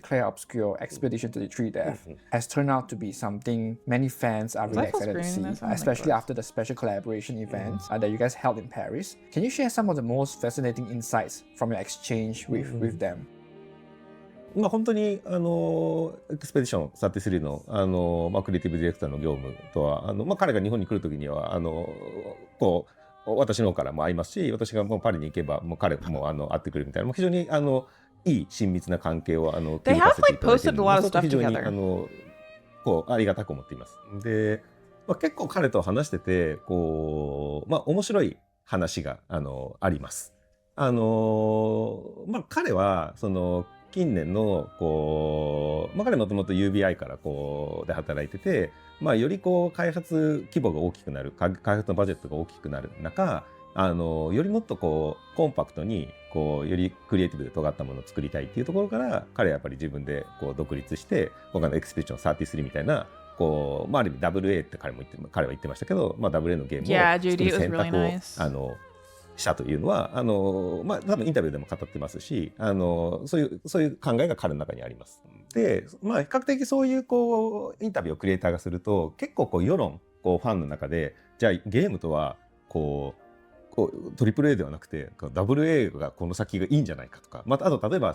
Claire Obscure Expedition 33 Death has turned out to be something many fans are really excited to see, especially after the special collaboration event that you guys held in Paris. Can you share some of the most fascinating insights from your exchange with them? 本当にエクスペディション33のクリエイティブディレクターの業務とは彼が日本に来る時には私の方からも会いますし、私がもうパリに行けばもう彼も会ってくるみたいな非常にいい親密な関係を築かせていただいているので、非常にありがたく思っています。で、結構彼と話してて面白い話があります。彼は近年の彼もともと UBI からで働いてて、より開発規模が大きくなる、開発のバジェットが大きくなる中、よりもっとコンパクトによりクリエイティブで尖ったものを作りたいっていうところから彼はやっぱり自分で独立して他のエクスペディション33みたいなある意味 WA って彼は言ってましたけど、WA のゲームを作る選択をしたというのは多分インタビューでも語ってますし、そういう考えが彼の中にあります。で、比較的そういうインタビューをクリエイターがすると結構世論ファンの中でじゃあゲームとはトリプル A ではなくてダブル A がこの先がいいんじゃないかとか、あと例えば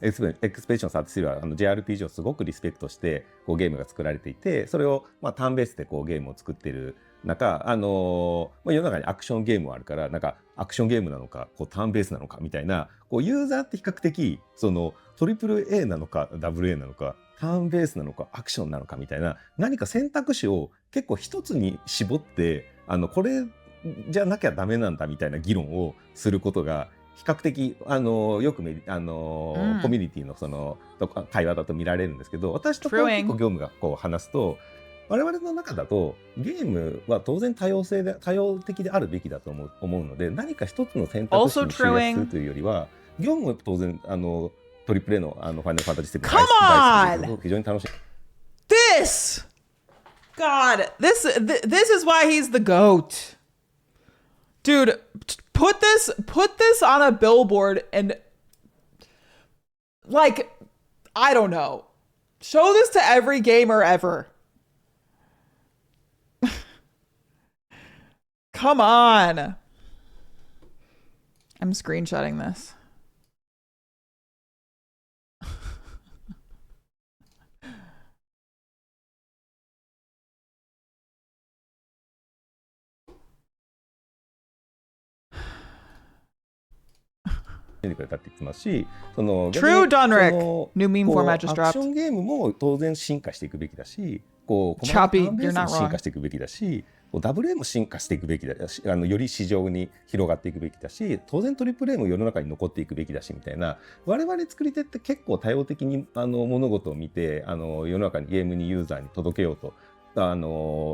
エクスペディション33はJRPG をすごくリスペクトしてゲームが作られていて、それをターンベースでゲームを作っている中、世の中にアクションゲームはあるから、アクションゲームなのかターンベースなのかみたいなユーザーって比較的トリプル A なのかダブル A なのかターンベースなのかアクションなのかみたいな何か選択肢を結構一つに絞ってこれじゃなきゃダメなんだみたいな議論をすることが比較的よくコミュニティの会話だと見られるんですけど、私と結構業務が話すと我々の中だとゲームは当然多様的であるべきだと思うので、何か一つの選択肢に集約するというよりは業務は当然トリプル A のファイナルファンタジー7大好きで非常に楽しい。This is why he's the GOAT. Dude, put this on a billboard and I don't know. Show this to every gamer ever. Come on. I'm screenshotting this. てくれたって言ってますし、その True, 逆に Donrick. その New meme こう format just アクショ dropped. ンゲームも当然進化していくべきだし、こう Choppy, 細かいターンベー you're ス not も進 wrong. 化していくべきだし、WA も進化していくべきだし、より市場に広がっていくべきだし、当然 AAA も世の中に残っていくべきだしみたいな、我々作り手って結構多様的に物事を見て世の中にゲームにユーザーに届けようと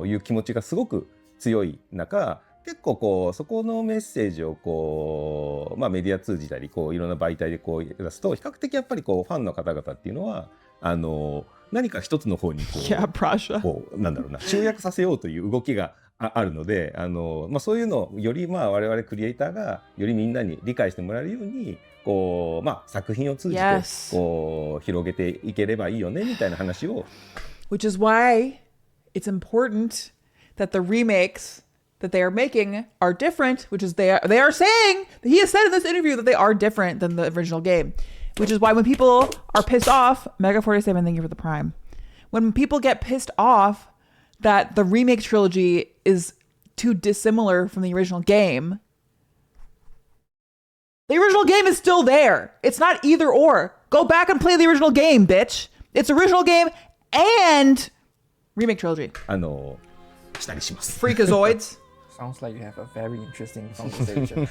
いう気持ちがすごく強い中、結構こうそこのメッセージをこう、メディア通じたりこういろんな媒体でこう出すと、比較的やっぱりこうファンの方々っていうのは何か一つの方にこう、Yeah, Prussia. こうなんだろうな、集約させようという動きがあるので、そういうのをより我々クリエイターがよりみんなに理解してもらえるようにこう、作品を通じて Yes. こう広げていければいいよねみたいな話を。 Which is why it's important that the remakes that they are making are different, which is they are saying, he has said in this interview that they are different than the original game, which is why when people are pissed off, Mega47, thank you for the prime. When people get pissed off that the remake trilogy is too dissimilar from the original game, the original game is still there. It's not either or. Go back and play the original game, bitch. It's original game and remake trilogy. したりします。 Freakazoids. Sounds like you have a very interesting conversation.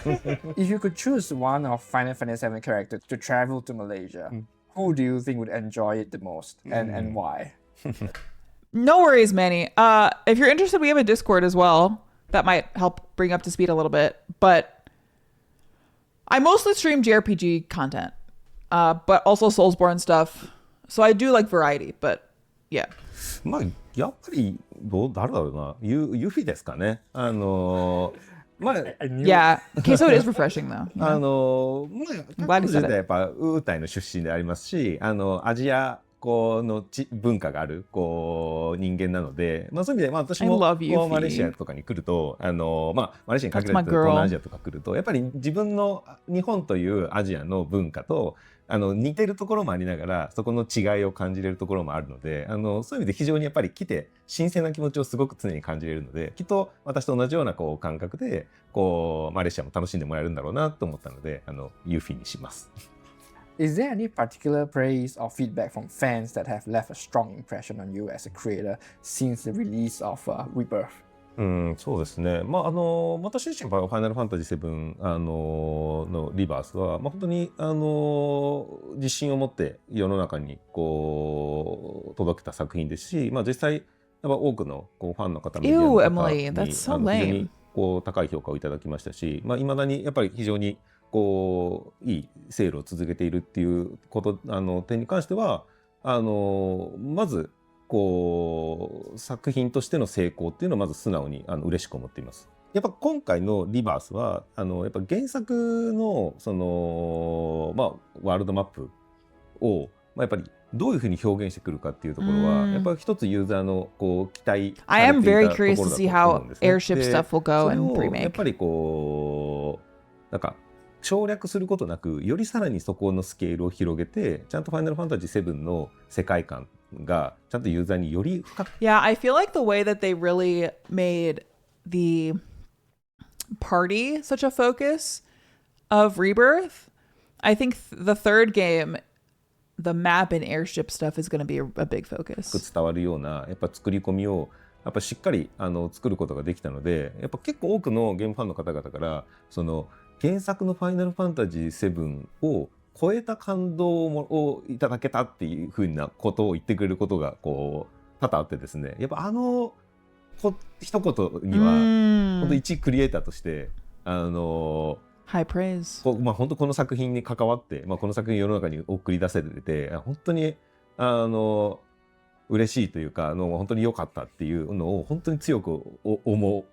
If you could choose one of Final Fantasy VII characters to travel to Malaysia, who do you think would enjoy it the most, and why? No worries, Manny. If you're interested, we have a Discord as well. That might help bring up to speed a little bit. But I mostly stream JRPG content, but also Soulsborne stuff. So I do like variety, but yeah. やっぱり誰だろうな、ユフィですかね。Yeah. Queso is refreshing though. 彼女でやっぱウータイの出身でありますし、アジアこの文化があるこう人間なので、そういう意味で私もこうマレーシアとかに来ると、マレーシアに限らず東南アジアとか来ると、やっぱり自分の日本というアジアの文化と似てるところもありながら、そこの違いを感じれるところもあるので、そういう意味で非常にやっぱり来て新鮮な気持ちをすごく常に感じれるので、きっと私と同じようなこう感覚でこうマレーシアも楽しんでもらえるんだろうなと思ったので、ユーフィにします。Is there any particular praise or feedback from fans that have left a strong impression on you as a creator since the release of Rebirth? そうですね。私自身はファイナルファンタジー7のリバースは、本当に自信を持って世の中にこう届けた作品ですし、実際やっぱ多くのこうファンの方、メディアの方に非常にこう高い評価をいただきましたし、未だにやっぱり非常にこういいセールを続けているっていうこと点に関してはまずこう作品としての成功っていうのをまず素直に嬉しく思っています。やっぱ今回のリバースはやっぱ原作のそのワールドマップをやっぱりどういうふうに表現してくるかっていうところはやっぱり一つユーザーのこう期待されていたところだと思うんですね。I am very curious to see how airship stuff will go in remake. やっぱりこうなんか省略することなく、よりさらにそこのスケールを広げて、ちゃんとファイナルファンタジー7の世界観がちゃんとユーザーにより深く。Yeah, I feel like the way that they really made the party such a focus of Rebirth, I think the third game, the map and airship stuff is going to be a big focus. 伝わるようなやっぱ作り込みをやっぱしっかり作ることができたので、やっぱ結構多くのゲームファンの方々からその原作のファイナルファンタジー7を超えた感動をいただけたっていうふうなことを言ってくれることがこう多々あってですね、やっぱ一言には本当一クリエイターとしてHigh praise。本当この作品に関わって、この作品を世の中に送り出せて本当に嬉しいというか本当に良かったっていうのを本当に強く思っ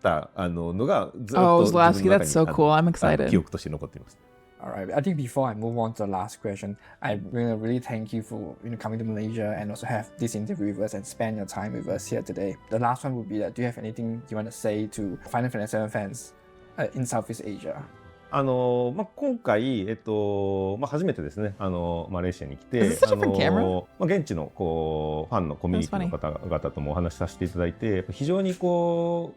たのがずっと自分の中に記憶として残っています。Alright, I think before I move on to the last question, I really thank you for coming to Malaysia and also have this interview with us and spend your time with us here today. The last one would be that do you have anything you want to say to Final Fantasy VII fans in Southeast Asia? 今回、初めてですねマレーシアに来て現地のこうファンのコミュニティの方々ともお話しさせていただいて、非常にこ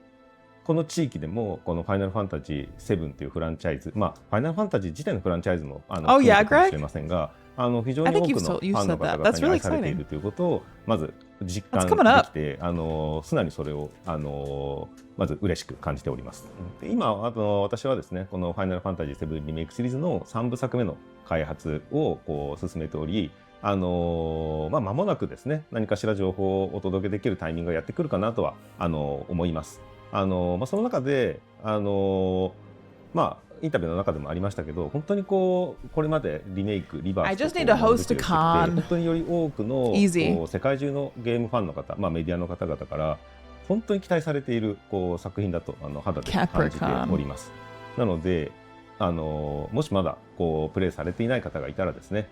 うこの地域でもこのファイナルファンタジー7というフランチャイズ、まあファイナルファンタジー自体のフランチャイズもOh, yeah, かもしれませんが、非常に多くのファンの方々に愛されているということをまず実感できて、素直にそれをまず嬉しく感じております。で今私はですね、このファイナルファンタジー7リメイクシリーズの3部作目の開発をこう進めており、間もなくですね、何かしら情報をお届けできるタイミングがやってくるかなとは思います。その中でインタビューの中でもありましたけど、本当にこれまでリメイク、リバースと本当により多くの世界中のゲームファンの方、メディアの方々から本当に期待されている作品だと肌で感じております。なのでもしまだプレイされていない方がいたらですね、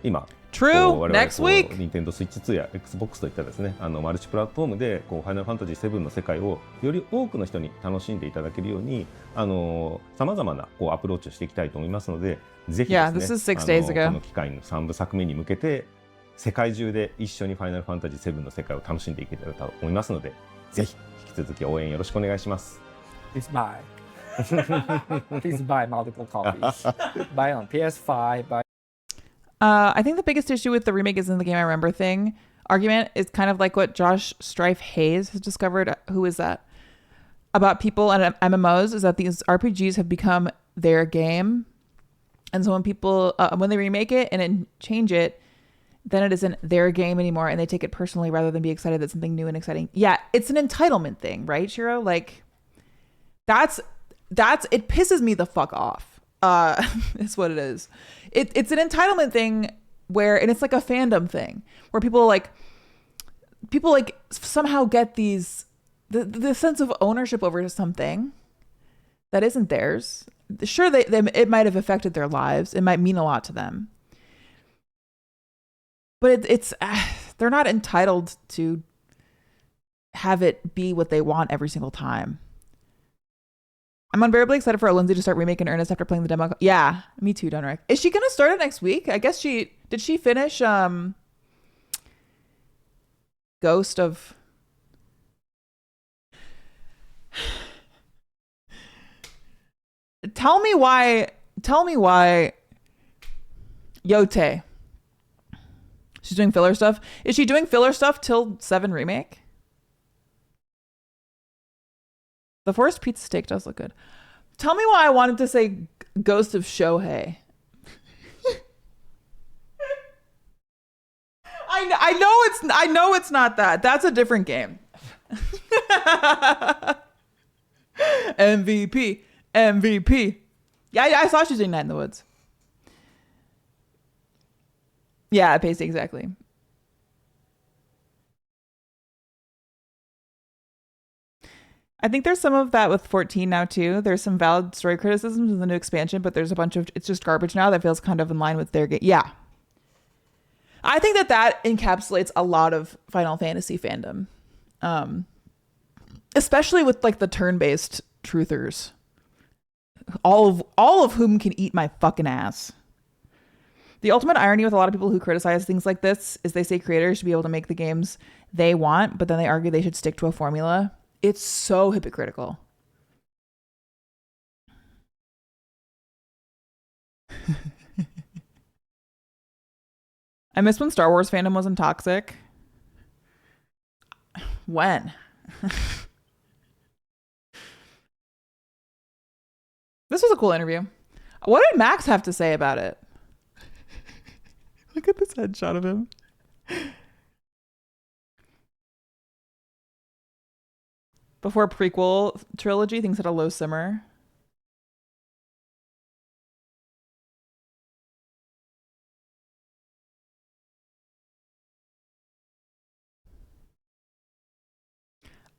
今True. Next week. Nintendo Switch 2や Xbox といったですね、マルチプラットフォームでファイナルファンタジー7の世界をより多くの人に楽しんでいただけるように、さまざまなアプローチをしていきたいと思いますので、ぜひですね、この機会の3部作目に向けて世界中で一緒にファイナルファンタジー7の世界を楽しんでいけたらと思いますので、ぜひ引き続き応援よろしくお願いします。Please buy. Please buy multiple copies. Buy on PS5. Buy. I think the biggest issue with the remake is in the game I remember thing argument is kind of like what Josh Strife Hayes has discovered. Who is that? About people and MMOs is that these RPGs have become their game. And so when people, when they remake it and then change it, then it isn't their game anymore and they take it personally rather than be excited that something new and exciting. Yeah, it's an entitlement thing, right, Shiro? Like, it pisses me the fuck off. Is what it is. It's an entitlement thing where, and it's like a fandom thing where people somehow get the sense of ownership over something that isn't theirs. Sure, it might have affected their lives. It might mean a lot to them, but it's they're not entitled to have it be what they want every single time. I'm unbearably excited for Lindsay to start remaking Ernest after playing the demo. Yeah, me too, Donrek. Is she gonna start it next week? I guess did she finish Ghost of Tell me why Yote. She's doing filler stuff. Is she doing filler stuff till 7 remake? The Forest Pizza Steak does look good. Tell me why I wanted to say Ghost of Shohei. I know it's not that. That's a different game. MVP. Yeah, I saw she was doing Night in the Woods. Yeah, Pacey, exactly. I think there's some of that with 14 now too. There's some valid story criticisms in the new expansion, but there's a bunch of it's just garbage now that feels kind of in line with their game. Yeah. I think that encapsulates a lot of Final Fantasy fandom. Especially with like the turn-based truthers. All of whom can eat my fucking ass. The ultimate irony with a lot of people who criticize things like this is they say creators should be able to make the games they want, but then they argue they should stick to a formula. It's so hypocritical. I miss when Star Wars fandom wasn't toxic. When? This was a cool interview. What did Max have to say about it? Look at this headshot of him. Before prequel trilogy, things had a low simmer.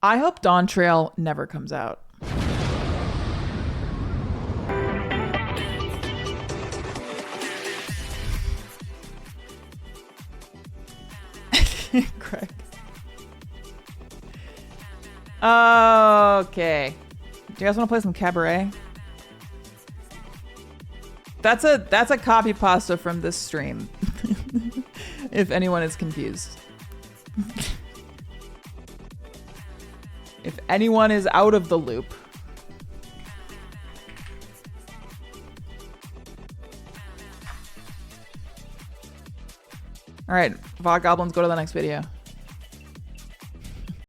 I hope Dawn Trail never comes out. Craig. Okay. Do you guys want to play some Cabaret? That's a copy pasta from this stream. If anyone is confused. if anyone is out of the loop. All right, VOD Goblins, go to the next video.